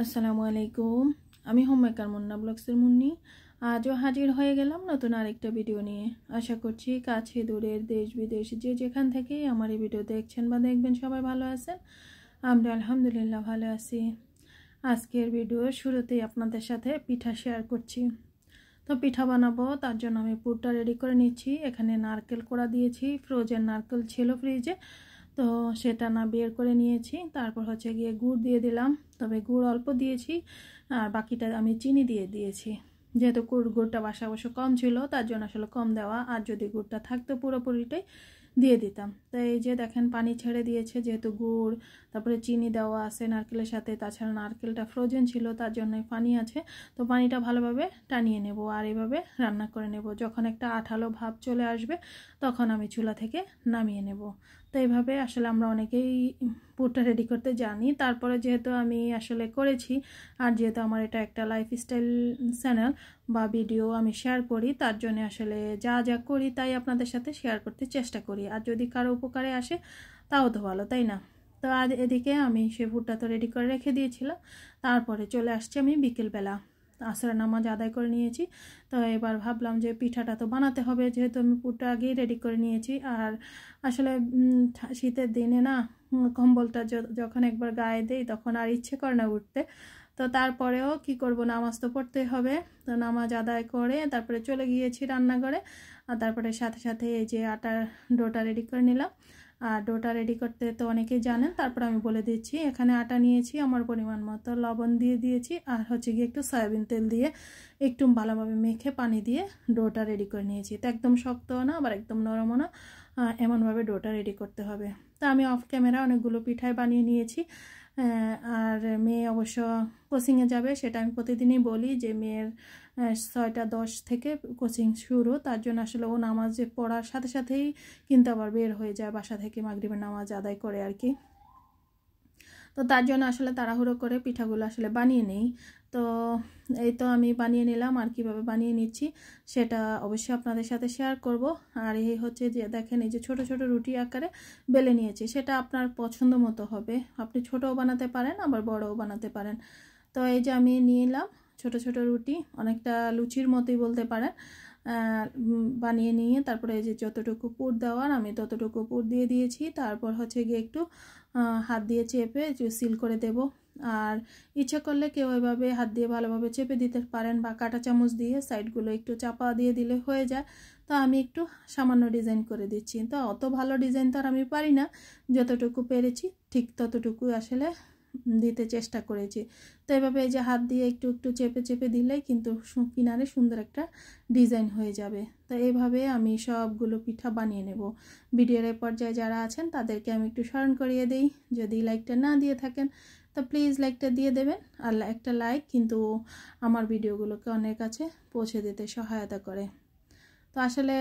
আসসালামু আলাইকুম। আমি হোমমেকার মুন্না ব্লগসের মুন্নি। আজও হাজির হয়ে গেলাম নতুন আরেকটা ভিডিও নিয়ে। আশা করছি কাছে দূরের দেশ বিদেশ যে যেখান থেকে আমার এই ভিডিও দেখছেন বা দেখবেন সবাই ভালো আছেন। আমরা আলহামদুলিল্লাহ ভালো আছি। আজকের ভিডিওর শুরুতেই আপনাদের সাথে পিঠা শেয়ার করছি। তো পিঠা বানাবো, তার জন্য আমি পুরটা রেডি করে নিচ্ছি। এখানে নারকেল কোড়া দিয়েছি, ফ্রোজেন নারকেল ছিল ফ্রিজে, তো সেটা না বের করে নিয়েছি। তারপর হচ্ছে গিয়ে গুড় দিয়ে দিলাম, তবে গুড় অল্প দিয়েছি আর বাকিটা আমি চিনি দিয়ে দিয়েছি। যেহেতু গুড়টা বাসা অবশ্য কম ছিল, তার জন্য আসলে কম দেওয়া, আর যদি গুড়টা থাকতো পুরোপুরিটাই দিয়ে দিতাম। তো এই যে দেখেন পানি ছেড়ে দিয়েছে, যেহেতু গুড় তারপরে চিনি দেওয়া আছে নারকেলের সাথে, তাছাড়া নারকেলটা ফ্রোজেন ছিল তার জন্যই পানি আছে। তো পানিটা ভালোভাবে টানিয়ে নেব আর এইভাবে রান্না করে নেব। যখন একটা আঠালো ভাব চলে আসবে তখন আমি চুলা থেকে নামিয়ে নেব। তো এইভাবে আসলে আমরা অনেকেই পুরটা রেডি করতে জানি। তারপরে যেহেতু আমি আসলে করেছি, আর যেহেতু আমার এটা একটা লাইফস্টাইল চ্যানেল বা ভিডিও আমি শেয়ার করি, তার জন্য আসলে যা যা করি তাই আপনাদের সাথে শেয়ার করতে চেষ্টা করি। আর যদি কারো উপকারে আসে তাও তো ভালো, তাই না? তো আজ এদিকে আমি সে পুরটা তো রেডি করে রেখে দিয়েছিলাম। তারপরে চলে আসছি আমি বিকেলবেলা, আসর নামাজ আদায় করে নিয়েছি। তো এবার ভাবলাম যে পিঠাটা তো বানাতে হবে, যেহেতু আমি পুরটা আগেই রেডি করে নিয়েছি। আর আসলে শীতের দিনে না কম্বলটা যখন একবার গায়ে দেই তখন আর ইচ্ছে করে না উঠতে। তো তারপরেও কি করব, নামাজ তো পড়তে হবে। তো নামাজ আদায় করে তারপরে চলে গিয়েছি রান্নাঘরে। আর তারপরে সাথে সাথে এই যে আটার ডোটা রেডি করে নিলাম। আর ডোটা রেডি করতে তো অনেকেই জানেন, তারপর আমি বলে দিচ্ছি। এখানে আটা নিয়েছি আমার পরিমাণ মতো, লবণ দিয়ে দিয়েছি, আর হচ্ছে গিয়ে একটু সয়াবিন তেল দিয়ে একটু ভালোভাবে মেখে পানি দিয়ে ডোটা রেডি করে নিয়েছি। তো একদম শক্তও না আবার একদম নরমও না, এমনভাবে ডোটা রেডি করতে হবে। তো আমি অফ ক্যামেরা অনেকগুলো পিঠাই বানিয়ে নিয়েছি। আর মেয়ে অবশ্য কোচিংয়ে যাবে, সেটা আমি প্রতিদিনই বলি যে মেয়ের 6টা 10 থেকে কোচিং শুরু। তার জন্য আসলে ও নামাজে পড়ার সাথে সাথেই কিন্তু আবার বের হয়ে যায় বাসা থেকে, মাগরিবের নামাজ আদায় করে আর কি। তো তার জন্য আসলে তাড়াহুড়ো করে পিঠাগুলো আসলে বানিয়ে নেই। তো এই তো আমি বানিয়ে নিলাম, আর কিভাবে বানিয়ে নিচ্ছি সেটা অবশ্যই আপনাদের সাথে শেয়ার করব। আর এই হচ্ছে যে দেখেন, এই যে ছোট ছোট রুটি আকারে বেলে নিয়েছি, সেটা আপনার পছন্দ মতো হবে। আপনি ছোটও বানাতে পারেন আবার বড়ও বানাতে পারেন। তো এই যে আমি নিলাম ছোট ছোট রুটি, অনেকটা লুচির মতোই বলতে পারেন, বানিয়ে নিয়ে তারপরে এই যে যতটুকু পুর দেওয়ার আমি ততটুকু পুর দিয়ে দিয়েছি। তারপর হচ্ছে গিয়ে একটু হাত দিয়ে চেপে সিল করে দেব। আর ইচ্ছা করলে কেউ এভাবে হাত দিয়ে ভালোভাবে চেপে দিতে পারেন, বা কাঁটা চামচ দিয়ে সাইডগুলো একটু চাপা দিয়ে দিলে হয়ে যায়। তো আমি একটু সামান্য ডিজাইন করে দিচ্ছি। তো অত ভালো ডিজাইন তো আর আমি পারি না, যতটুকু পেরেছি ঠিক ততটুকু আসলে দিতে চেষ্টা করেছি। তো এভাবে এই যে হাত দিয়ে একটু একটু চেপে চেপে দিলেই কিন্তু কিনারে সুন্দর একটা ডিজাইন হয়ে যাবে। তো এইভাবে আমি সবগুলো পিঠা বানিয়ে নেব। ভিডিওর এই পর্যায়ে যারা আছেন তাদেরকে আমি একটু স্মরণ করিয়ে দিই, যদি লাইকটা না দিয়ে থাকেন তো প্লিজ লাইকটা দিয়ে দেবেন। আর একটা লাইক কিন্তু আমার ভিডিওগুলোকে অনেক কাছে পৌঁছে দিতে সহায়তা করে। তো আসলে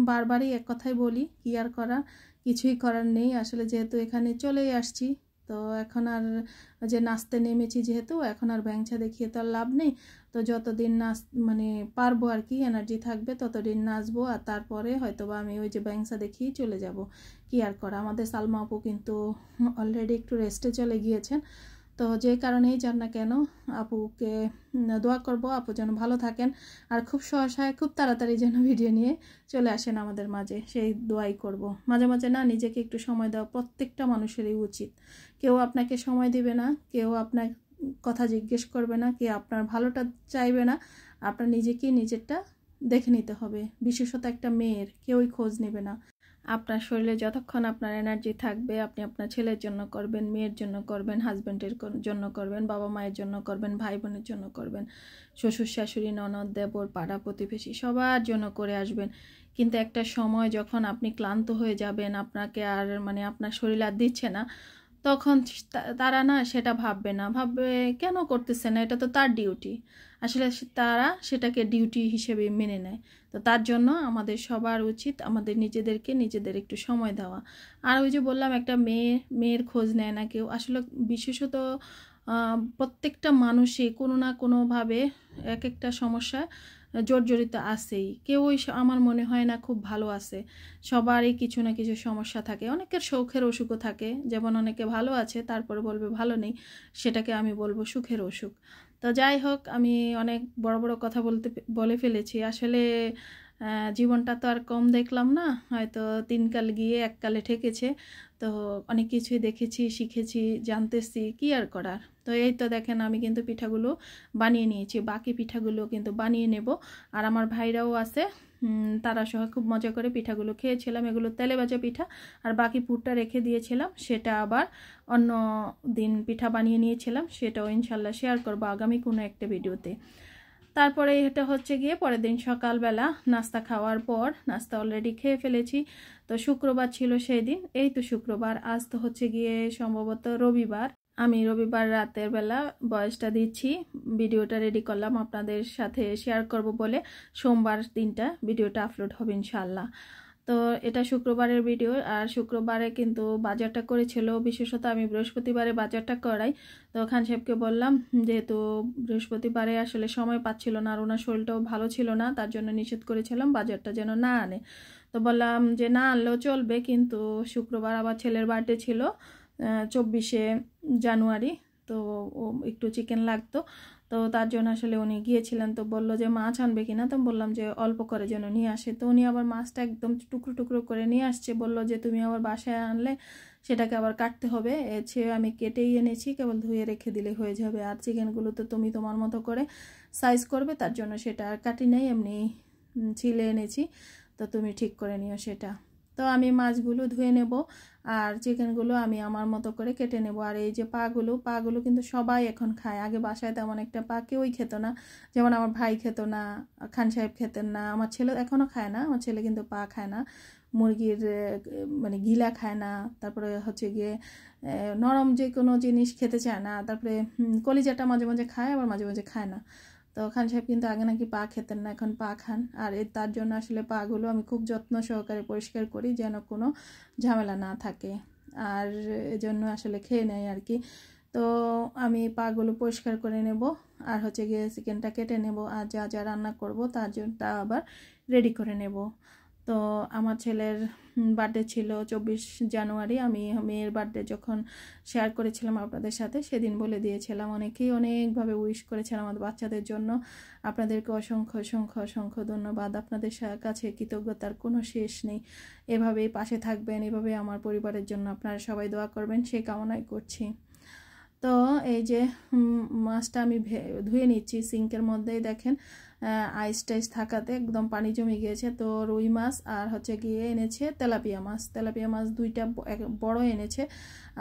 বারবারই এক কথাই বলি, কি আর করার, কিছুই করার নেই আসলে, যেহেতু এখানে চলেই আসছি। তো এখন আর যে নাচতে নেমেছি, যেহেতু এখন আর ব্যাংচা দেখিয়ে তো আর লাভ নেই। তো যতদিন মানে পারবো আর কি, এনার্জি থাকবে ততদিন নাচবো। আর তারপরে হয়তোবা আমি ওই যে ব্যাংচা দেখিয়েই চলে যাব। কি আর করা, আমাদের সালমা আপু কিন্তু অলরেডি একটু রেস্টে চলে গিয়েছেন। তো যে কারণেই যান না কেন, আপুকে দোয়া করব আপু যেন ভালো থাকেন, আর খুব সহসায় খুব তাড়াতাড়ি যেন ভিডিও নিয়ে চলে আসেন আমাদের মাঝে, সেই দোয়াই করব। মাঝে মাঝে না নিজেকে একটু সময় দেওয়া প্রত্যেকটা মানুষেরই উচিত। কেউ আপনাকে সময় দিবে না, কেউ আপনার কথা জিজ্ঞেস করবে না, কেউ আপনার ভালোটা চাইবে না। আপনার নিজেকেই নিজেরটা দেখে নিতে হবে। বিশেষত একটা মেয়ের কেউই খোঁজ নেবে না। আপনার শরীরে যতক্ষণ আপনার এনার্জি থাকবে আপনি আপনার ছেলের জন্য করবেন, মেয়ের জন্য করবেন, হাজব্যান্ডের জন্য করবেন, বাবা মায়ের জন্য করবেন, ভাই বোনের জন্য করবেন, শ্বশুর শাশুড়ি ননদ দেবর পাড়া প্রতিবেশী সবার জন্য করে আসবেন। কিন্তু একটা সময় যখন আপনি ক্লান্ত হয়ে যাবেন, আপনাকে আর মানে আপনার শরীর আর দিচ্ছে না, তখন তারা না সেটা ভাববে না, ভাববে কেন করতেছে না, এটা তো তার ডিউটি। আসলে তারা সেটাকে ডিউটি হিসেবে মেনে নেয়। তো তার জন্য আমাদের সবার উচিত আমাদের নিজেদের একটু সময় দেওয়া। আর ওই যে বললাম একটা মেয়ের খোঁজ নেয় না কেউ, আসলে বিশেষত প্রত্যেকটা মানুষই কোনো না কোনোভাবে এক একটা সমস্যায় জর্জরিত আছেই, কেউই আমার মনে হয় না খুব ভালো আছে। সবারই কিছু না কিছু সমস্যা থাকে, অনেকের শৌখের অসুখও থাকে, যেমন অনেকে ভালো আছে তারপরে বলবে ভালো নেই, সেটাকে আমি বলবো সুখের অসুখ। তো যাই হোক, আমি অনেক বড় বড় কথা বলে ফেলেছি। আসলে জীবনটা তো আর কম দেখলাম না, হয়তো 3 কাল গিয়ে 1 কালে ঠেকেছে। তো অনেক কিছুই দেখেছি, শিখেছি, জানতেছি, কি আর করার। তো এই তো দেখেন, আমি কিন্তু পিঠাগুলো বানিয়ে নিয়েছি, বাকি পিঠাগুলো কিন্তু বানিয়ে নেব। আর আমার ভাইরাও আছে, তারা সহ খুব মজা করে পিঠাগুলো খেয়েছিলাম। এগুলো তেলে ভাজা পিঠা, আর বাকি পুরটা রেখে দিয়েছিলাম, সেটা আবার অন্য দিন পিঠা বানিয়ে নিয়েছিলাম, সেটাও ইনশাল্লাহ শেয়ার করবো আগামী কোনো একটা ভিডিওতে। তারপরে এটা হচ্ছে গিয়ে পরের দিন সকালবেলা নাস্তা খাওয়ার পর, নাস্তা অলরেডি খেয়ে ফেলেছি। তো শুক্রবার ছিল সেই দিন, এই তো শুক্রবার, আজ তো হচ্ছে গিয়ে সম্ভবত রবিবার। আমি রবিবার রাতের বেলা ভয়েসটা দিচ্ছি, ভিডিওটা রেডি করলাম আপনাদের সাথে শেয়ার করব বলে। সোমবার দিনটা ভিডিওটা আপলোড হবে ইনশাল্লাহ। তো এটা শুক্রবারের ভিডিও, আর শুক্রবারে কিন্তু বাজারটা করেছিল, বিশেষত আমি বৃহস্পতিবারে বাজারটা করাই। তো খান সাহেবকে বললাম, যেহেতু বৃহস্পতিবারে আসলে সময় পাচ্ছিল না, আর ওনার শরীরটাও ভালো ছিল না, তার জন্য নিষেধ করেছিলাম বাজারটা যেন না আনে। তো বললাম যে না আনলেও চলবে, কিন্তু শুক্রবার আবার ছেলের বার্থডে ছিল 24শে জানুয়ারি, তো একটু চিকেন লাগতো। তো তার জন্য আসলে উনি গিয়েছিলেন, তো বললো যে মাছ আনবে কিনা, তো বললাম যে অল্প করে যেন নিয়ে আসে। তো উনি আবার মাছটা একদম টুকরো টুকরো করে নিয়ে আসছে, বললো যে তুমি আবার বাসায় আনলে সেটাকে আবার কাটতে হবে, আমি কেটেই এনেছি, কেবল ধুয়ে রেখে দিলে হয়ে যাবে। আর চিকেনগুলো তো তুমি তোমার মতো করে সাইজ করবে, তার জন্য সেটা আর কাটি নাই, এমনি ছিলে এনেছি, তো তুমি ঠিক করে নিও সেটা। তো আমি মাছগুলো ধুয়ে নেব, আর চিকেনগুলো আমি আমার মতো করে কেটে নেব। আর এই যে পাগুলো কিন্তু সবাই এখন খায়, আগে বাসায় তেমন একটা পা কেউই খেত না, যেমন আমার ভাই খেত না, খান সাহেব খেতেন না, আমার ছেলে এখনও খায় না, আমার ছেলে কিন্তু পা খায় না, মুরগির মানে গিলা খায় না, তারপরে হচ্ছে গিয়ে নরম যে কোনো জিনিস খেতে চায় না, তারপরে কলিজাটা মাঝে মাঝে খায়, আবার মাঝে মাঝে খায় না। তো খান সাহেব কিন্তু আগে নাকি পা খেতেন না, এখন পা খান। আর তার জন্য আসলে পাগুলো আমি খুব যত্ন সহকারে পরিষ্কার করি, যেন কোনো ঝামেলা না থাকে, আর এজন্য আসলে খেয়ে নেয় আর কি। তো আমি পাগুলো পরিষ্কার করে নেব, আর হচ্ছে গিয়ে চিকেনটা কেটে নেব, আর যা যা রান্না করব তার জন্য তা আবার রেডি করে নেব। তো আমার ছেলের বার্থডে ছিল 24 জানুয়ারি। আমি মেয়ের বার্থডে যখন শেয়ার করেছিলাম আপনাদের সাথে, সেদিন বলে দিয়েছিলাম, অনেকেই অনেকভাবে উইশ করেছেন আমাদের বাচ্চাদের জন্য। আপনাদেরকে অসংখ্য অসংখ্য অসংখ্য ধন্যবাদ, আপনাদের কাছে কৃতজ্ঞতার কোনো শেষ নেই। এভাবেই পাশে থাকবেন, এভাবে আমার পরিবারের জন্য আপনারা সবাই দোয়া করবেন, সেই কামনাই করছি। তো এই যে মাছটা আমি ধুয়ে নিচ্ছি সিঙ্কের মধ্যেই, দেখেন আইস টাইস থাকাতে একদম পানি জমে গিয়েছে। তো রুই মাছ আর হচ্ছে গিয়ে এনেছে তেলাপিয়া মাছ, দুইটা বড় এনেছে,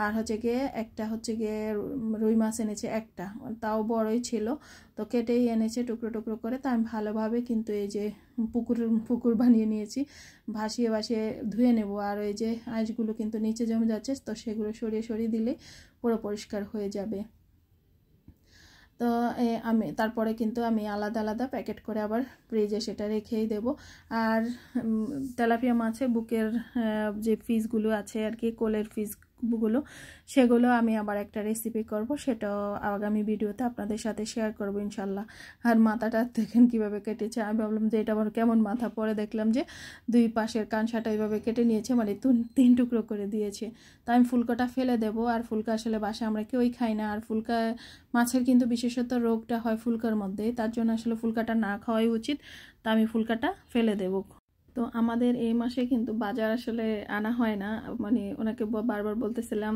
আর হচ্ছে গিয়ে একটা হচ্ছে গিয়ে রুই মাছ এনেছে একটা, তাও বড়ই ছিল। তো কেটেই এনেছে টুকরো টুকরো করে। তো আমি ভালোভাবে কিন্তু এই যে পুকুর বানিয়ে নিয়েছি, ভাসিয়ে ধুয়ে নেব। আর ওই যে আইসগুলো কিন্তু নিচে জমে যাচ্ছে, তো সেগুলো সরিয়ে সরিয়ে দিলে পুরো পরিষ্কার হয়ে যাবে। তো তারপরে কিন্তু আমি আলাদা আলাদা প্যাকেট করে আবার ফ্রিজে সেটা রেখেই দেব। আর তেলাপিয়া মাছের বুকের যে পিসগুলো আছে আর কি, কোলের পিসগুলো, সেগুলো আমি আবার একটা রেসিপি করব, সেটাও আগামী ভিডিওতে আপনাদের সাথে শেয়ার করব ইনশাল্লাহ। আর মাথাটা দেখেন কিভাবে কেটেছে, আমি ভাবলাম যে এটা আবার কেমন মাথা, পরে দেখলাম যে দুই পাশের কানসাটা এইভাবে কেটে নিয়েছে, মানে 3 টুকরো করে দিয়েছে। তাই আমি ফুলকাটা ফেলে দেব, আর ফুলকা আসলে বাসায় আমরা কেউই খাই না, আর ফুলকা মাছের কিন্তু বিশেষত রোগটা হয় ফুলকার মধ্যে, তার জন্য আসলে ফুলকাটা না খাওয়াই উচিত। তা আমি ফুলকাটা ফেলে দেব। তো আমাদের এই মাসে কিন্তু বাজার আসলে আনা হয় না, মানে ওনাকে বারবার বলতেছিলাম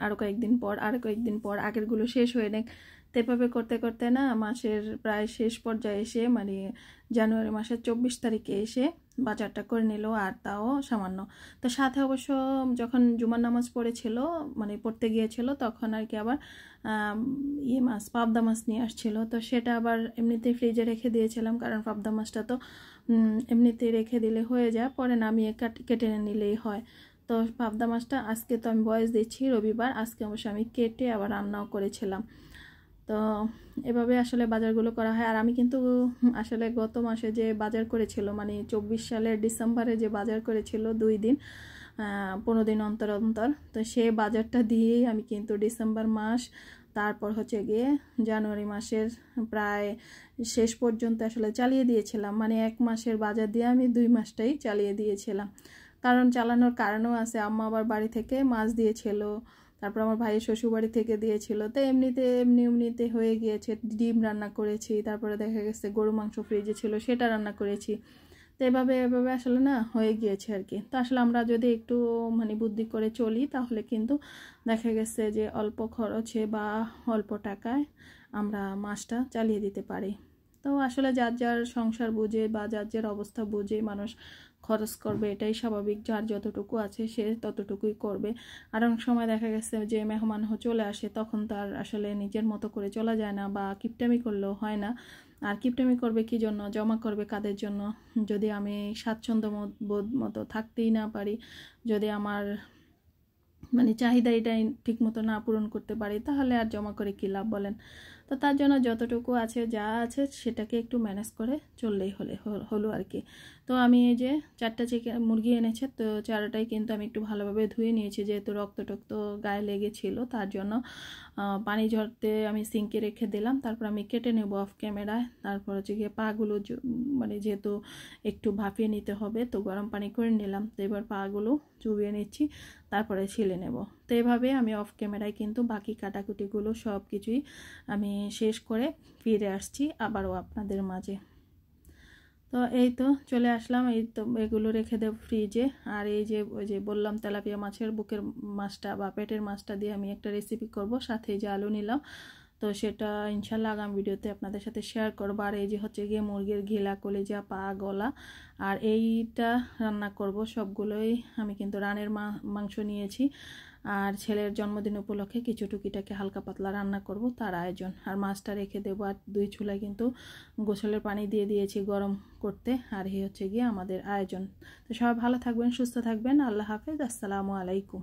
আরও কয়েকদিন পর আগেরগুলো শেষ হয়ে নেক। তো এভাবে করতে করতে না মাসের প্রায় শেষ পর্যায়ে এসে, মানে জানুয়ারি মাসের 24 তারিখে এসে বাজারটা করে নিল, আর তাও সামান্য। তো সাথে অবশ্য যখন জুমার নামাজ পড়েছিল, মানে পড়তে গিয়েছিল, তখন আর কি আবার পাবদা মাছ নিয়ে আসছিল। তো সেটা আবার এমনিতেই ফ্রিজে রেখে দিয়েছিলাম, কারণ পাবদা মাছটা তো এমনিতেই রেখে দিলে হয়ে যায়, পরে নামিয়ে কেটে নিলেই হয়। তো পাবদা মাছটা আজকে, তো আমি বয়স দিচ্ছি রবিবার, আজকে অবশ্য আমি কেটে আবার রান্নাও করেছিলাম। তো এভাবে আসলে বাজারগুলো করা হয়। আর আমি কিন্তু আসলে গত মাসে যে বাজার করেছিল, মানে 24 সালের ডিসেম্বরে যে বাজার করেছিল 2 দিন 15 দিন অন্তর অন্তর, তো সে বাজারটা দিয়েই আমি কিন্তু ডিসেম্বর মাস তারপর হচ্ছে গিয়ে জানুয়ারি মাসের প্রায় শেষ পর্যন্ত আসলে চালিয়ে দিয়েছিলাম, মানে 1 মাসের বাজার দিয়ে আমি 2 মাসটাই চালিয়ে দিয়েছিলাম। কারণ চালানোর কারণও আছে, আম্মা আবার বাড়ি থেকে মাছ দিয়েছিল, তারপর আমার ভাইয়ের শ্বশুর বাড়ি থেকে দিয়েছিল, তো এমনিতে হয়ে গিয়েছে। ডিম রান্না করেছি, তারপরে দেখা গেছে গরু মাংস ফ্রিজে ছিল সেটা রান্না করেছি। তো এভাবে আসলে না হয়ে গিয়েছে আর কি। তো আসলে আমরা যদি একটু মানে বুদ্ধি করে চলি তাহলে কিন্তু দেখা গেছে যে অল্প খরচে বা অল্প টাকায় আমরা মাছটা চালিয়ে দিতে পারি। তো আসলে যার যার সংসার বুঝে বা যার যার অবস্থা বুঝে মানুষ খরচ করবে, এটাই স্বাভাবিক। যার যতটুকু আছে সে ততটুকুই করবে। আর অনেক সময় দেখা গেছে যে মেহমান চলে আসে, তখন তার আসলে নিজের মতো করে চলা যায় না বা কিপটামি করলেও হয় না। আর কিপটামি করবে কি জন্য, জমা করবে কাদের জন্য? যদি আমি স্বাচ্ছন্দ্য বোধ মতো থাকতেই না পারি, যদি আমার মানে চাহিদা এটাই ঠিক মতো না পূরণ করতে পারি, তাহলে আর জমা করে কী লাভ বলেন? তো তার জন্য যতটুকু আছে যা আছে সেটাকে একটু ম্যানেজ করে চললেই হলো আর কি। তো আমি এই যে 4টা মুরগি এনেছে, তো 4টাই কিন্তু আমি একটু ভালোভাবে ধুয়ে নিয়েছি, যেহেতু রক্ত গায়ে লেগেছিল, তার জন্য পানি ঝরতে আমি সিঙ্কে রেখে দিলাম। তারপর আমি কেটে নেব অফ ক্যামেরায়। তারপর হচ্ছে গিয়ে পাগুলো মানে যেহেতু একটু ভাপিয়ে নিতে হবে, তো গরম পানি করে নিলাম। তো এবার পাগুলো চুবিয়ে নিচ্ছি, তারপরে ছিলে নেব। তো এভাবে আমি অফ ক্যামেরায় কিন্তু বাকি কাটাকুটিগুলো সব কিছুই আমি শেষ করে ফিরে আসছি আবারও আপনাদের মাঝে। তো এই তো চলে আসলাম, এই তো এগুলো রেখে দেব ফ্রিজে। আর এই যে ওই যে বললাম তেলাপিয়া মাছের বুকের মাছটা বা পেটের মাছটা দিয়ে আমি একটা রেসিপি করব, সাথে যে আলু নিলাম, তো সেটা ইনশাল্লাহ আগামী ভিডিওতে আপনাদের সাথে শেয়ার করবো। আর এই যে হচ্ছে গিয়ে মুরগির ঘিলা, কলিজা, পা, গলা, আর এইটা রান্না করব। সবগুলোই আমি কিন্তু রানের মাংস নিয়েছি। আর ছেলের জন্মদিন উপলক্ষে কিছু টুকিটাকে হালকা পাতলা রান্না করব, তার আয়োজন। আর মাছটা রেখে দেবো। আর 2 চুলায় কিন্তু গোসলের পানি দিয়ে দিয়েছি গরম করতে। আর এই হচ্ছে গিয়ে আমাদের আয়োজন। তো সবাই ভালো থাকবেন, সুস্থ থাকবেন। আল্লাহ হাফেজ, আসসালামু আলাইকুম।